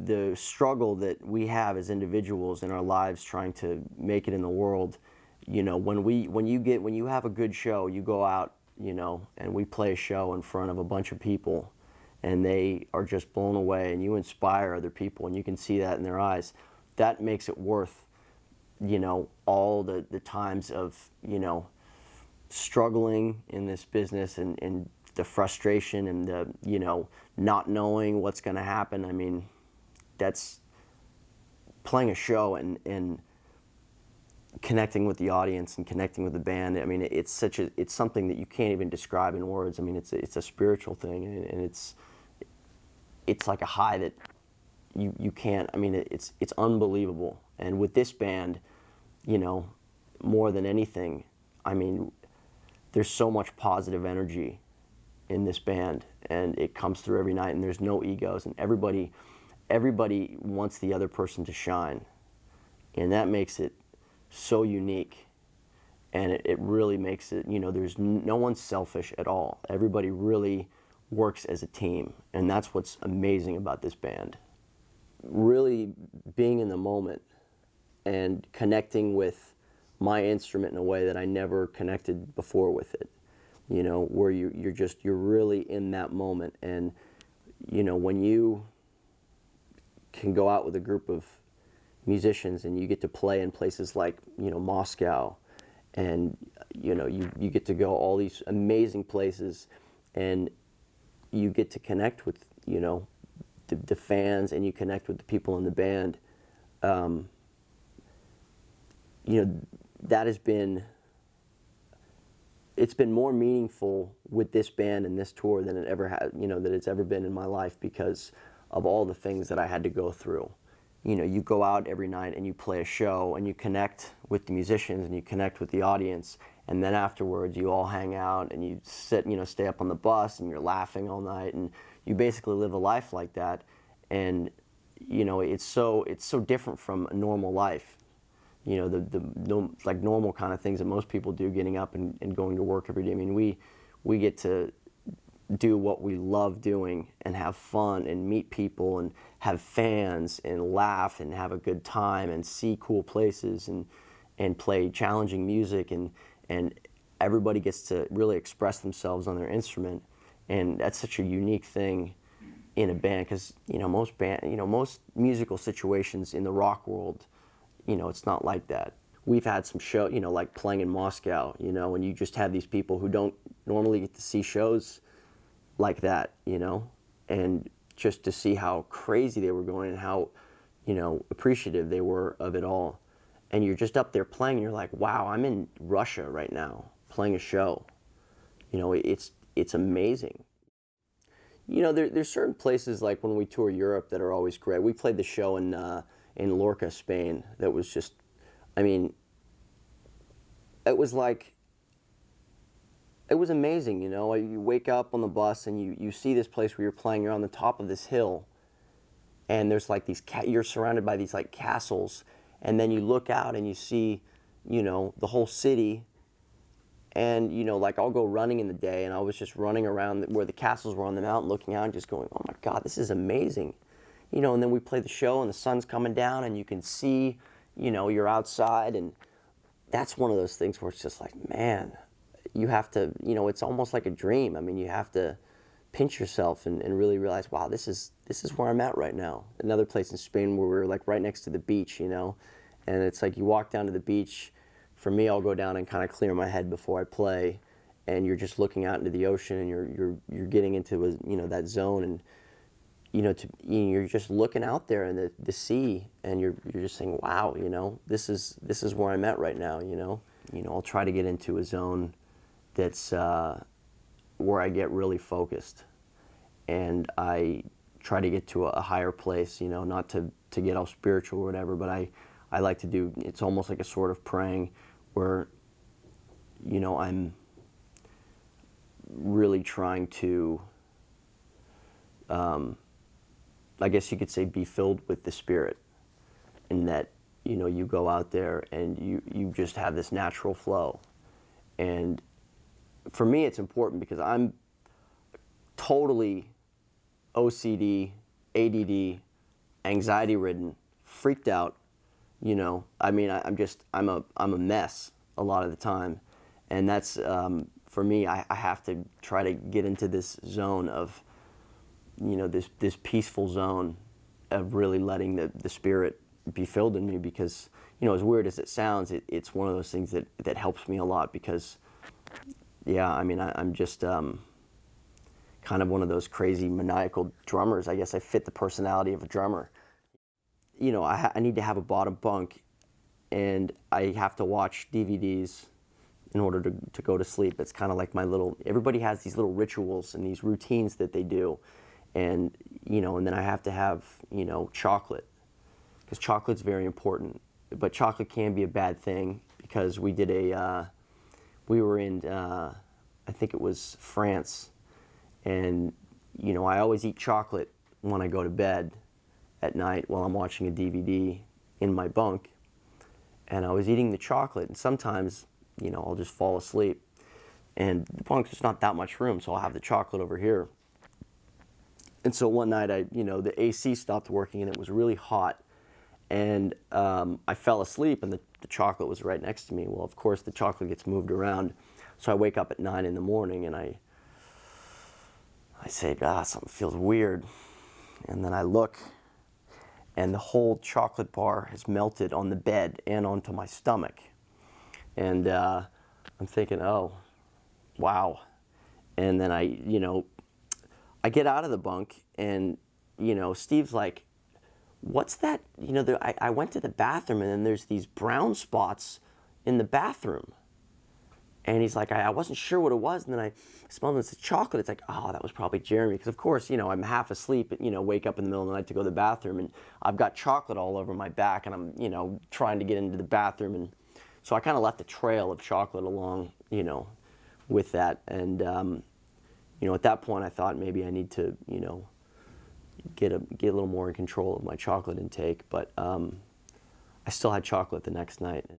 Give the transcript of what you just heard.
the struggle that we have as individuals in our lives trying to make it in the world, you know, when you have a good show, you go out, you know, and we play a show in front of a bunch of people and they are just blown away, and you inspire other people and you can see that in their eyes. That makes it worth, you know, all the times of, you know, struggling in this business, and the frustration and the, you know, not knowing what's going to happen. I mean, that's playing a show and connecting with the audience and connecting with the band. I mean, it's something that you can't even describe in words. I mean, it's a spiritual thing, and it's like a high that you can't. I mean, it's unbelievable. And with this band, you know, more than anything, I mean, there's so much positive energy in this band, and it comes through every night, and there's no egos, and everybody wants the other person to shine, and that makes it so unique. And it really makes it, you know, there's no one selfish at all. Everybody really works as a team, and that's what's amazing about this band. Really being in the moment and connecting with my instrument in a way that I never connected before with it. You know, where you're really in that moment. And, you know, when you can go out with a group of musicians and you get to play in places like, you know, Moscow, and, you know, you get to go all these amazing places, and you get to connect with, you know, the fans, and you connect with the people in the band. You know, that has been, it's been more meaningful with this band and this tour than it ever had, you know, that it's ever been in my life, because of all the things that I had to go through. You know, you go out every night and you play a show and you connect with the musicians and you connect with the audience, and then afterwards you all hang out and you sit, you know, stay up on the bus and you're laughing all night, and you basically live a life like that. And, you know, it's so different from a normal life. You know, like normal kind of things that most people do, getting up and going to work every day. I mean, we get to do what we love doing and have fun and meet people and have fans and laugh and have a good time and see cool places and play challenging music, and everybody gets to really express themselves on their instrument. And that's such a unique thing in a band, because, you know, most musical situations in the rock world, you know, it's not like that. We've had some show, you know, like playing in Moscow, you know, and you just have these people who don't normally get to see shows like that, you know, and just to see how crazy they were going and how, you know, appreciative they were of it all. And you're just up there playing, and you're like, wow, I'm in Russia right now playing a show. You know, it's amazing. You know, there's certain places, like when we tour Europe, that are always great. We played the show in Lorca, Spain, that was just, I mean, it was like, it was amazing, you know. You wake up on the bus and you see this place where you're playing, you're on the top of this hill, and there's like these, you're surrounded by these like castles, and then you look out and you see, you know, the whole city. And, you know, like I'll go running in the day, and I was just running around where the castles were on the mountain, looking out and just going, oh my God, this is amazing. You know, and then we play the show and the sun's coming down and you can see, you know, you're outside, and that's one of those things where it's just like, man, you have to, you know, it's almost like a dream. I mean, you have to pinch yourself and really realize, wow, this is where I'm at right now. Another place in Spain where we're like right next to the beach, you know, and it's like you walk down to the beach. For me, I'll go down and kind of clear my head before I play, and you're just looking out into the ocean, and you're getting into a, you know, that zone, and you know, you're just looking out there in the sea, and you're just saying, wow, you know, this is where I'm at right now, you know. I'll try to get into a zone that's where I get really focused, and I try to get to a higher place, you know, not to get all spiritual or whatever, but I like to do, it's almost like a sort of praying where, you know, I'm really trying to, I guess you could say, be filled with the Spirit, and that, you know, you go out there and you just have this natural flow. And for me, it's important because I'm totally OCD, ADD, anxiety ridden, freaked out. You know, I mean, I'm a mess a lot of the time, and that's for me. I have to try to get into this zone of, you know, this peaceful zone of really letting the spirit be filled in me, because, you know, as weird as it sounds, it's one of those things that helps me a lot, because, yeah, I mean, I'm just kind of one of those crazy maniacal drummers. I guess I fit the personality of a drummer. You know, I need to have a bottom bunk, and I have to watch DVDs in order to go to sleep. It's kind of like my little, everybody has these little rituals and these routines that they do. And, you know, and then I have to have, you know, chocolate, because chocolate's very important. But chocolate can be a bad thing, because we did we were in, I think it was France, and, you know, I always eat chocolate when I go to bed at night while I'm watching a DVD in my bunk. And I was eating the chocolate, and sometimes, you know, I'll just fall asleep. And the bunk's just not that much room, so I'll have the chocolate over here. And so one night, you know, the AC stopped working, and it was really hot. And I fell asleep, and the chocolate was right next to me. Well, of course, the chocolate gets moved around. So I wake up at 9 in the morning, and I say, something feels weird. And then I look, and the whole chocolate bar has melted on the bed and onto my stomach. And I'm thinking, oh, wow. And then I get out of the bunk, and, you know, Steve's like, what's that? You know, I went to the bathroom, and then there's these brown spots in the bathroom. And he's like, I wasn't sure what it was, and then I smelled it, it's chocolate. It's like, oh, that was probably Jeremy. Because, of course, you know, I'm half asleep, you know, wake up in the middle of the night to go to the bathroom, and I've got chocolate all over my back, and I'm, you know, trying to get into the bathroom. And so I kind of left a trail of chocolate along, you know, with that. And, you know, at that point, I thought maybe I need to, you know, get a little more in control of my chocolate intake. But I still had chocolate the next night.